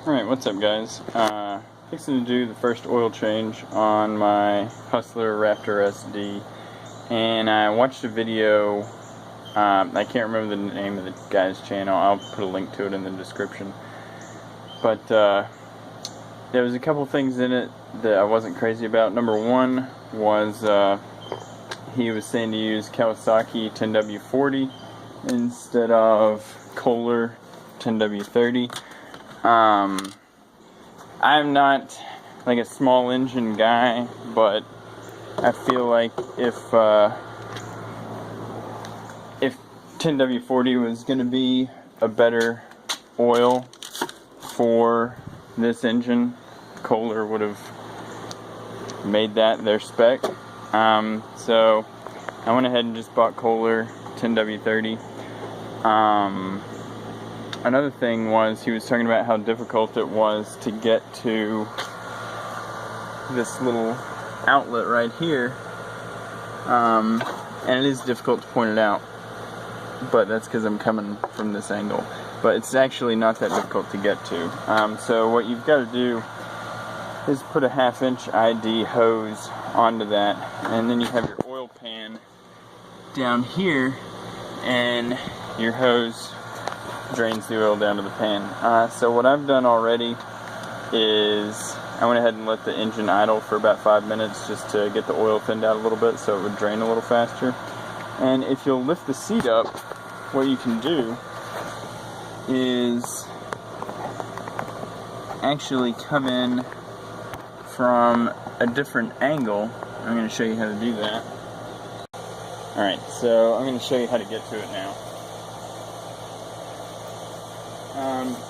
Alright, what's up guys? Fixing to do the first oil change on my Hustler Raptor SD, and I watched a video. I can't remember the name of the guy's channel. I'll put a link to it in the description. But there was a couple things in it that I wasn't crazy about. Number one was he was saying to use Kawasaki 10W40 instead of Kohler 10W30. I'm not like a small engine guy, but I feel like if 10W40 was going to be a better oil for this engine, Kohler would have made that their spec. So I went ahead and just bought Kohler 10W30. Another thing was he was talking about how difficult it was to get to this little outlet right here, and it is difficult to point it out, but that's because I'm coming from this angle. But it's actually not that difficult to get to. So what you've got to do is put a 1/2 inch ID hose onto that, and then you have your oil pan down here, and your hose drains the oil down to the pan. So what I've done already is I went ahead and let the engine idle for about 5 minutes just to get the oil thinned out a little bit so it would drain a little faster. And if you'll lift the seat up, what you can do is actually come in from a different angle. I'm going to show you how to do that. Alright, so I'm going to show you how to get to it now.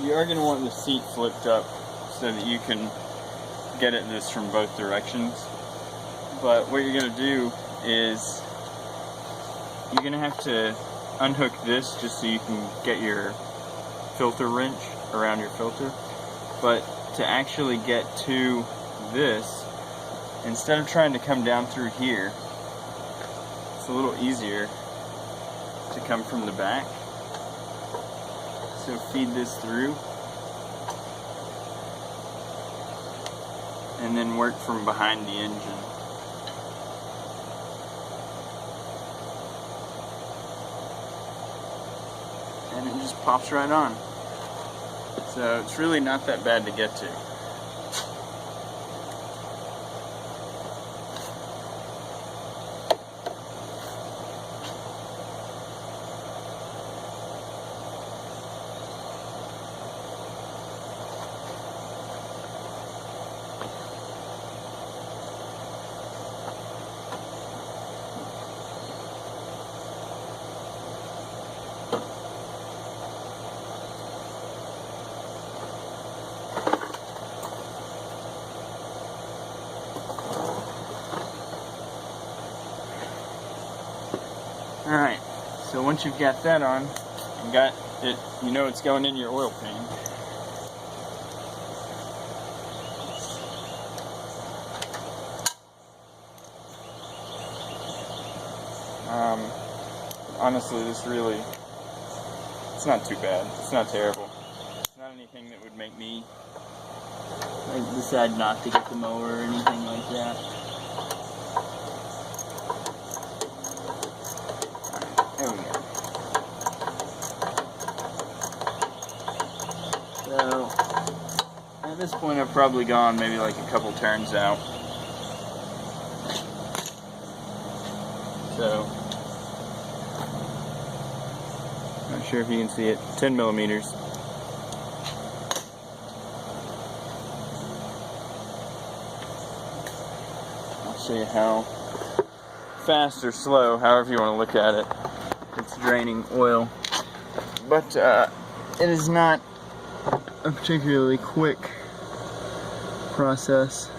You are going to want the seat flipped up so that you can get at this from both directions. But what you're going to do is you're going to have to unhook this just so you can get your filter wrench around your filter. But to actually get to this, instead of trying to come down through here, it's a little easier to come from the back. So feed this through, and then work from behind the engine. And it just pops right on. So it's really not that bad to get to. Alright, so once you've got that on, you got it, you know it's going in your oil pan. Honestly, it's not too bad. It's not terrible. It's not anything that would make me decide not to get the mower or anything like that. There we go. So, at this point I've probably gone maybe like a couple turns out. So, not sure if you can see it. 10 millimeters. I'll show you how fast or slow, however you want to look at it, it's draining oil. But it is not a particularly quick process.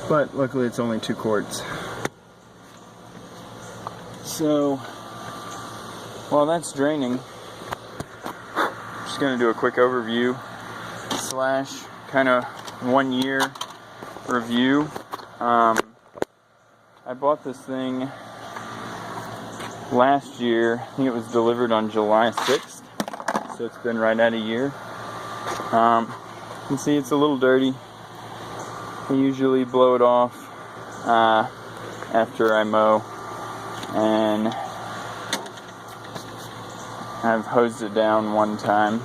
But luckily it's only 2 quarts. So while that's draining, I'm just going to do a quick overview / kind of 1 year review. I bought this thing last year. I think it was delivered on July 6th. so it's been right at a year. You can see it's a little dirty. I usually blow it off after I mow, and I've hosed it down one time.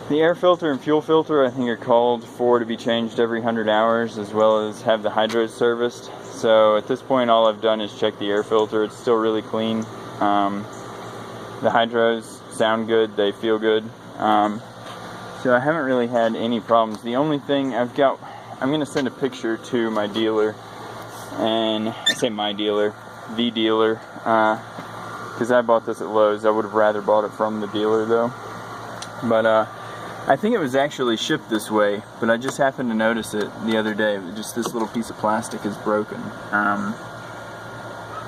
The air filter and fuel filter, I think, are called for to be changed every 100 hours, as well as have the hydros serviced. So at this point, all I've done is check the air filter. It's still really clean. The hydros sound good, they feel good. So I haven't really had any problems. The only thing I'm going to send a picture to my dealer, and I say my dealer, the dealer, because I bought this at Lowe's. I would have rather bought it from the dealer though. But I think it was actually shipped this way, but I just happened to notice it the other day. Just this little piece of plastic is broken.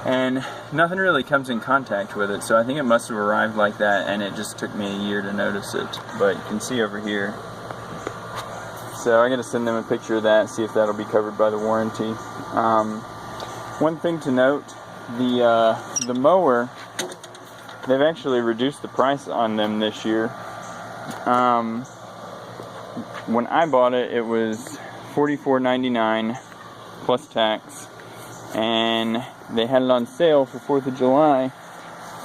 And nothing really comes in contact with it, so I think it must have arrived like that, and it just took me a year to notice it. But you can see over here. So I gotta send them a picture of that, see if that'll be covered by the warranty. One thing to note, the mower, they've actually reduced the price on them this year. When I bought it, it was $44.99 plus tax, and they had it on sale for 4th of July,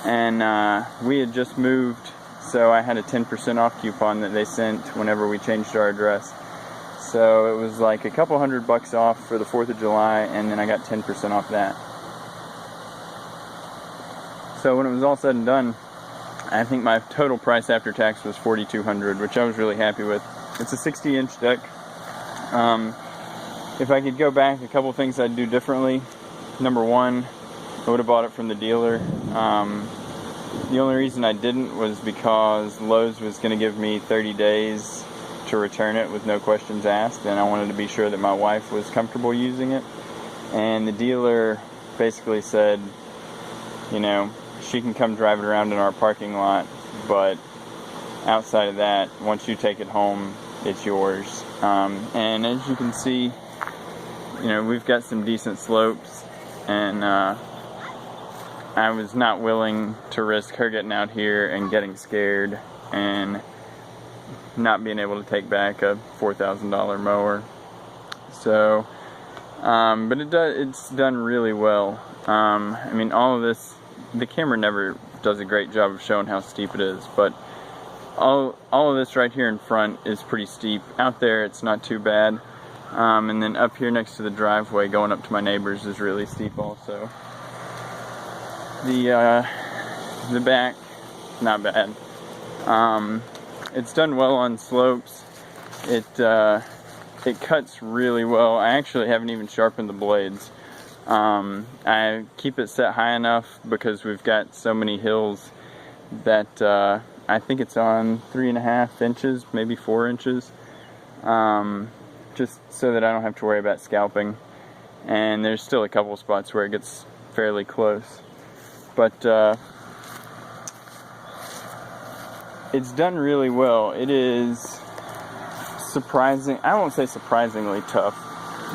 and we had just moved, so I had a 10% off coupon that they sent whenever we changed our address. So it was like a couple $100 off for the 4th of July, and then I got 10% off that. So when it was all said and done, I think my total price after tax was $4,200, which I was really happy with. It's a 60-inch deck. If I could go back, a couple things I'd do differently. Number one, I would have bought it from the dealer. The only reason I didn't was because Lowe's was going to give me 30 days to return it with no questions asked, and I wanted to be sure that my wife was comfortable using it. And the dealer basically said, you know, she can come drive it around in our parking lot, but outside of that, once you take it home, it's yours. And as you can see, you know, we've got some decent slopes, and I was not willing to risk her getting out here and getting scared and not being able to take back a $4,000 mower. So, but it's done really well. I mean, all of this, the camera never does a great job of showing how steep it is, but all of this right here in front is pretty steep. Out there it's not too bad, and then up here next to the driveway going up to my neighbors is really steep also. The back, not bad. It's done well on slopes. It cuts really well. I actually haven't even sharpened the blades. I keep it set high enough because we've got so many hills that I think it's on 3.5 inches, maybe 4 inches, just so that I don't have to worry about scalping. And there's still a couple spots where it gets fairly close, but it's done really well. It is surprising. I won't say surprisingly tough,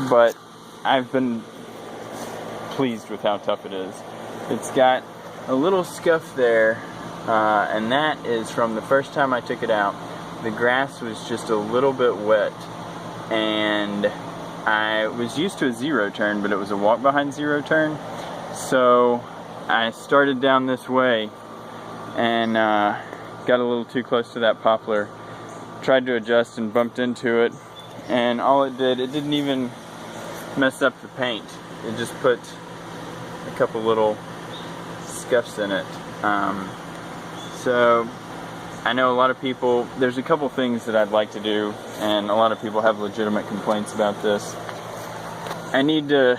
but I've been pleased with how tough it is. It's got a little scuff there, and that is from the first time I took it out. The grass was just a little bit wet, and I was used to a zero turn, but it was a walk behind zero turn. So I started down this way and got a little too close to that poplar, tried to adjust and bumped into it, and all it didn't even mess up the paint. It just put a couple little scuffs in it. So I know a lot of people, there's a couple things that I'd like to do, and a lot of people have legitimate complaints about this. I need to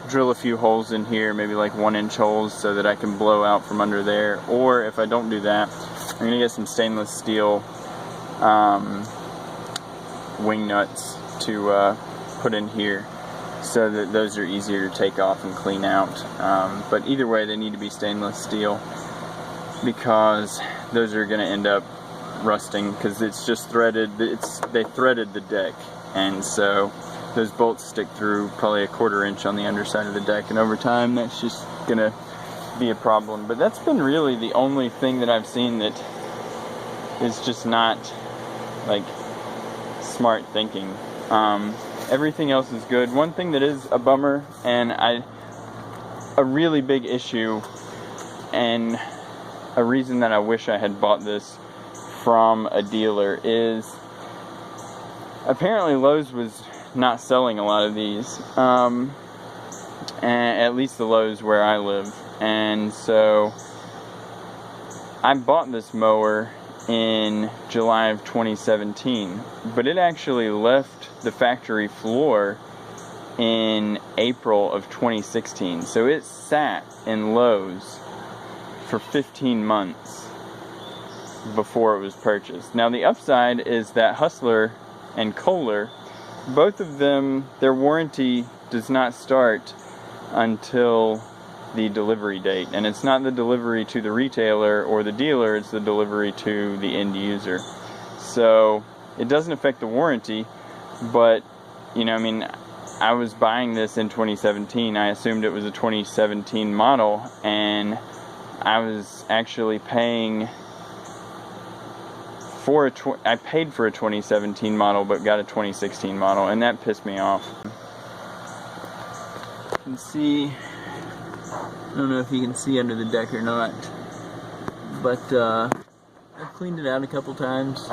drill a few holes in here, maybe like 1-inch holes, so that I can blow out from under there. Or if I don't do that, I'm going to get some stainless steel wing nuts to put in here, so that those are easier to take off and clean out. But either way, they need to be stainless steel, because those are going to end up rusting, because it's just threaded. They threaded the deck, and so those bolts stick through probably 1/4 inch on the underside of the deck, and over time that's just going to be a problem. But that's been really the only thing that I've seen that is just not like smart thinking. Everything else is good. One thing that is a bummer, and a really big issue, and a reason that I wish I had bought this from a dealer, is apparently Lowe's was not selling a lot of these, at least the Lowe's where I live. And so I bought this mower in July of 2017, but it actually left the factory floor in April of 2016. So it sat in Lowe's for 15 months before it was purchased. Now the upside is that Hustler and Kohler, both of them, their warranty does not start until the delivery date, and it's not the delivery to the retailer or the dealer, it's the delivery to the end user. So it doesn't affect the warranty, but you know, I mean, I was buying this in 2017. I assumed it was a 2017 model, and I was actually paying for I paid for a 2017 model but got a 2016 model, and that pissed me off. You can see, I don't know if you can see under the deck or not, but I've cleaned it out a couple times,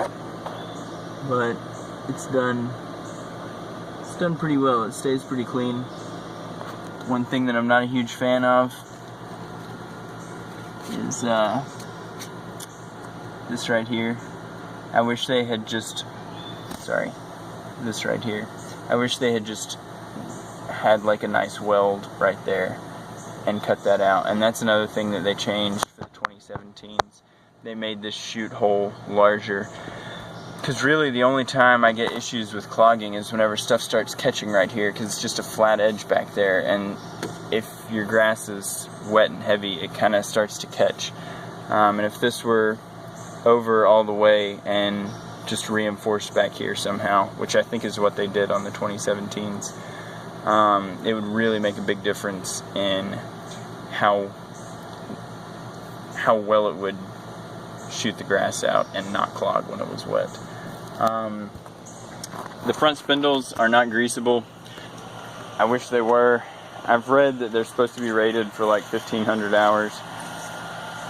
but it's done pretty well. It stays pretty clean. One thing that I'm not a huge fan of is this right here. I wish they had just, this right here. I wish they had just had like a nice weld right there and cut that out. And that's another thing that they changed for the 2017s. They made this chute hole larger. Because really the only time I get issues with clogging is whenever stuff starts catching right here, because it's just a flat edge back there, and if your grass is wet and heavy, it kind of starts to catch. And if this were over all the way and just reinforced back here somehow, which I think is what they did on the 2017s, it would really make a big difference in how well it would shoot the grass out and not clog when it was wet. The front spindles are not greasable. I wish they were. I've read that they're supposed to be rated for like 1,500 hours.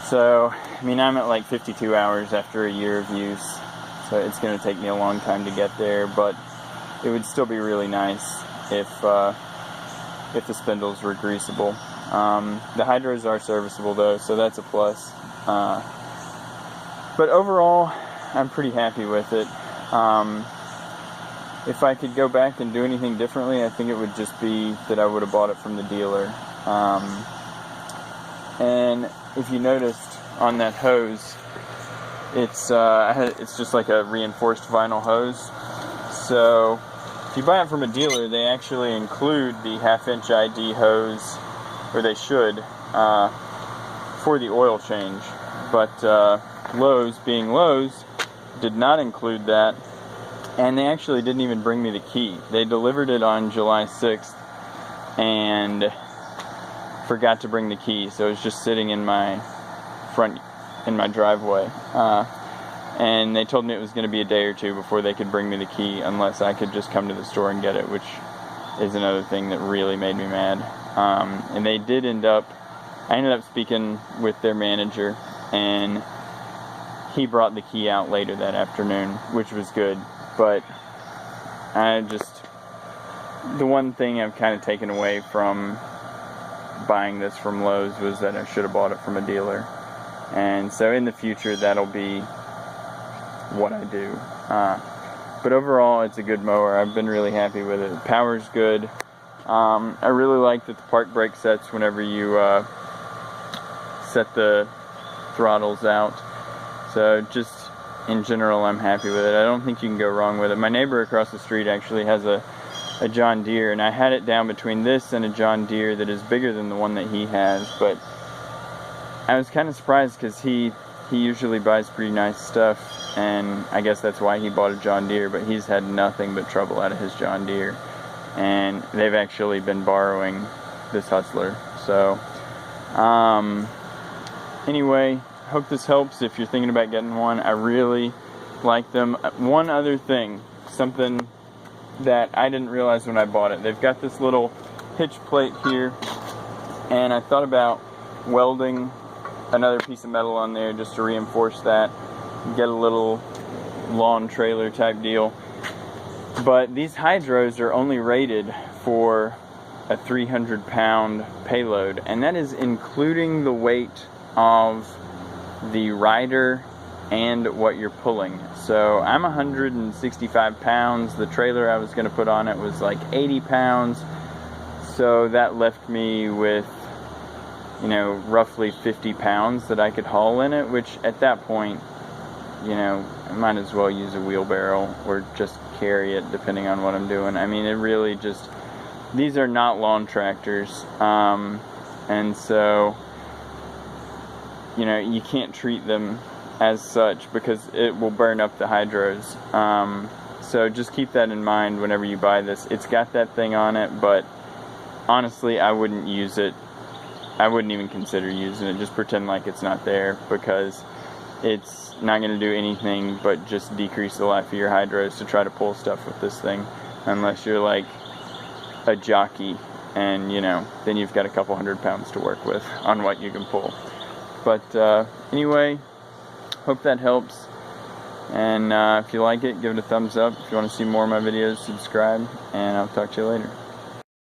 So, I mean, I'm at like 52 hours after a year of use. So it's going to take me a long time to get there, but it would still be really nice if the spindles were greasable. The hydros are serviceable though, so that's a plus. But overall, I'm pretty happy with it. If I could go back and do anything differently, I think it would just be that I would have bought it from the dealer. And if you noticed on that hose, it's just like a reinforced vinyl hose. So if you buy it from a dealer, they actually include the 1/2-inch ID hose, or they should, for the oil change. But Lowe's, being Lowe's, did not include that, and they actually didn't even bring me the key. They delivered it on July 6th and forgot to bring the key, so it was just sitting in my driveway. And they told me it was going to be a day or two before they could bring me the key, unless I could just come to the store and get it, which is another thing that really made me mad. And I ended up speaking with their manager, and he brought the key out later that afternoon, which was good. But the one thing I've kind of taken away from buying this from Lowe's was that I should have bought it from a dealer. And so in the future, that'll be what I do. But overall, it's a good mower. I've been really happy with it. The power's good. I really like that the park brake sets whenever you set the throttles out. So just in general, I'm happy with it. I don't think you can go wrong with it. My neighbor across the street actually has a John Deere, and I had it down between this and a John Deere that is bigger than the one that he has, but I was kind of surprised because he usually buys pretty nice stuff, and I guess that's why he bought a John Deere, but he's had nothing but trouble out of his John Deere, and they've actually been borrowing this Hustler. So Anyway, hope this helps if you're thinking about getting one. I really like them. One other thing, something that I didn't realize when I bought it. They've got this little hitch plate here, and I thought about welding another piece of metal on there just to reinforce that, get a little lawn trailer type deal. But these hydros are only rated for a 300-pound payload, and that is including the weight of the rider and what you're pulling. So I'm 165 pounds. The trailer I was going to put on it was like 80 pounds. So that left me with, you know, roughly 50 pounds that I could haul in it, which at that point, you know, I might as well use a wheelbarrow or just carry it depending on what I'm doing. I mean, it really just, these are not lawn tractors. And so, you know, you can't treat them as such because it will burn up the hydros. So just keep that in mind whenever you buy this. It's got that thing on it, but honestly, I wouldn't use it. I wouldn't even consider using it. Just pretend like it's not there, because it's not going to do anything but just decrease the life of your hydros to try to pull stuff with this thing, unless you're like a jockey and, you know, then you've got a couple 100 pounds to work with on what you can pull. But anyway, hope that helps, and if you like it, give it a thumbs up. If you want to see more of my videos, subscribe, and I'll talk to you later.